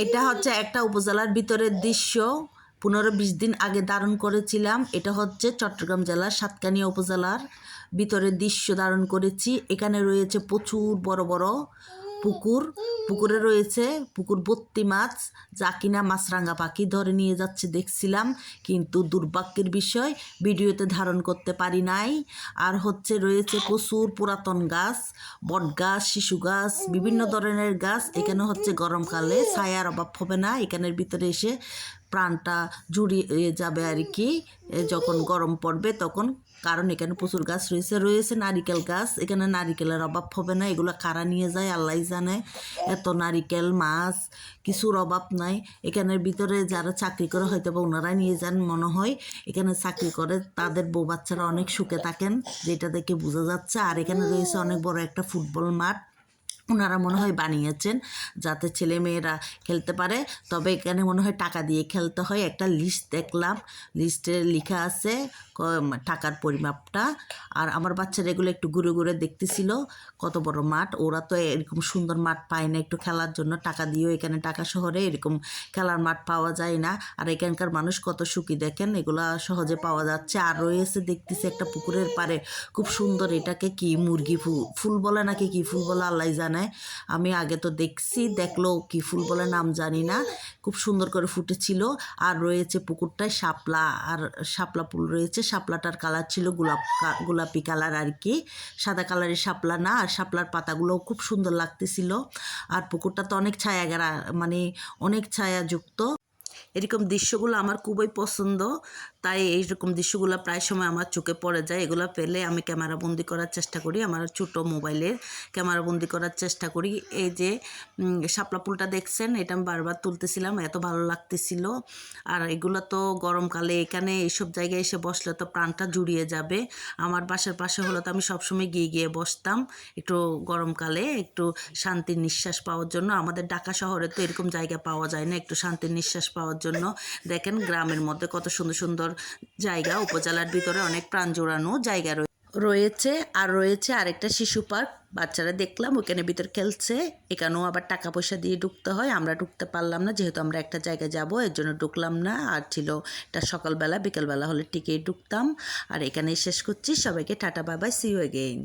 এটা হচ্ছে একটা উপজেলার ভিতরের দৃশ্য। 15-20 দিন আগে ধারণ করেছিলাম। এটা হচ্ছে চট্টগ্রাম জেলার সাতকানিয়া উপজেলার ভিতরের দৃশ্য ধারণ করেছি। এখানে রয়েছে প্রচুর বড় বড় পুকুর। পুকুরে রয়েছে পুকুর ভর্তি মাছ, যা কিনা মাছরাঙা পাখি ধরে নিয়ে যাচ্ছে দেখছিলাম, কিন্তু দুর্ভাগ্যের বিষয় ভিডিওতে ধারণ করতে পারি নাই। আর হচ্ছে রয়েছে প্রচুর পুরাতন গাছ, বট গাছ, শিশু গাছ, বিভিন্ন ধরনের গাছ। এখানে হচ্ছে গরমকালে ছায়ার অভাব হবে না, এখানের ভিতরে এসে প্রাণটা জুড়িয়ে যাবে আর কি যখন গরম পড়বে তখন। কারণ এখানে প্রচুর গাছ রয়েছে নারিকেল গাছ। এখানে নারিকেলের অভাব হবে না। এগুলো কারা নিয়ে যায় আল্লাহই জানে। এত নারিকেল, মাছ, কিছুর অভাব নাই। এখানের ভিতরে যারা চাকরি করে হয়তো বা ওনারাই নিয়ে যান মনে হয়। এখানে চাকরি করে তাদের বউ বাচ্চারা অনেক সুখে থাকেন, যেটা দেখে বোঝা যাচ্ছে। আর এখানে রয়েছে অনেক বড় একটা ফুটবল মাঠ, ওনারা মনে হয় বানিয়েছেন যাতে ছেলে মেয়েরা খেলতে পারে। তবে এখানে মনে হয় টাকা দিয়ে খেলতে হয়। একটা লিস্ট দেখলাম, লিস্টে লেখা আছে টাকার পরিমাপটা। আর আমার বাচ্চারা এগুলো একটু ঘুরে ঘুরে দেখতেছিল কত বড় মাঠ। ওরা তো এরকম সুন্দর মাঠ পায় না একটু খেলার জন্য। টাকা দিয়েও এখানে ঢাকা শহরে এরকম খেলার মাঠ পাওয়া যায় না। আর এখানকার মানুষ কত সুখী দেখেন, এগুলা সহজে পাওয়া যাচ্ছে। আর রয়েছে দেখতেছি একটা পুকুরের পাড়ে খুব সুন্দর, এটাকে কি মুরগি ফুল বলে নাকি কি ফুল বলে আল্লাহ জানে। আমি আগে তো দেখলেও কি ফুল বলে নাম জানি না, খুব সুন্দর করে ফুটেছিল। আর রয়েছে পুকুরটায় শাপলা, আর শাপলা ফুল রয়েছে। শাপলাটার কালার ছিল গোলাপি কালার আর কি, সাদা কালারের শাপলা না। আর শাপলার পাতাগুলোও খুব সুন্দর লাগতেছিল। আর পুকুরটা তো অনেক ছায়াঘেরা, মানে অনেক ছায়াযুক্ত। এরকম দৃশ্যগুলো আমার খুবই পছন্দ, তাই এইরকম দৃশ্যগুলো প্রায় সময় আমার চোখে পড়ে যায়। এগুলো পেলে আমি ক্যামেরাবন্দি করার চেষ্টা করি, আমার ছোটো মোবাইলের ক্যামেরাবন্দি করার চেষ্টা করি। এই যে শাপলা ফুলটা দেখছেন, এটা আমি বারবার তুলতেছিলাম, এত ভালো লাগতেছিল। আর এগুলো তো গরমকালে এখানে এইসব জায়গায় এসে বসলে তো প্রাণটা জুড়িয়ে যাবে। আমার বাসার পাশে হলো তো আমি সবসময় গিয়ে বসতাম একটু গরমকালে, একটু শান্তির নিঃশ্বাস পাওয়ার জন্য। আমাদের ঢাকা শহরে তো এরকম জায়গা পাওয়া যায় না একটু শান্তির নিঃশ্বাস পাওয়ার জন্য। দেখেন গ্রামের মধ্যে কত সুন্দর সুন্দর জায়গা, উপজেলার ভিতরে অনেক প্রাণ জোড়ানো জায়গা রয়েছে। আর রয়েছে আরেকটা শিশু পার্ক, বাচ্চারা দেখলাম ওখানে ভিতর খেলছে। এখানেও আবার টাকা পয়সা দিয়ে ঢুকতে হয়, আমরা ঢুকতে পারলাম না যেহেতু আমরা একটা জায়গায় যাব, এর জন্য ঢুকলাম না। আর ছিল এটা সকালবেলা, বিকেলবেলা হলে ঠিকই ঢুকতাম। আর এখানেই শেষ করছি, সবাইকে tata bye bye, see you again.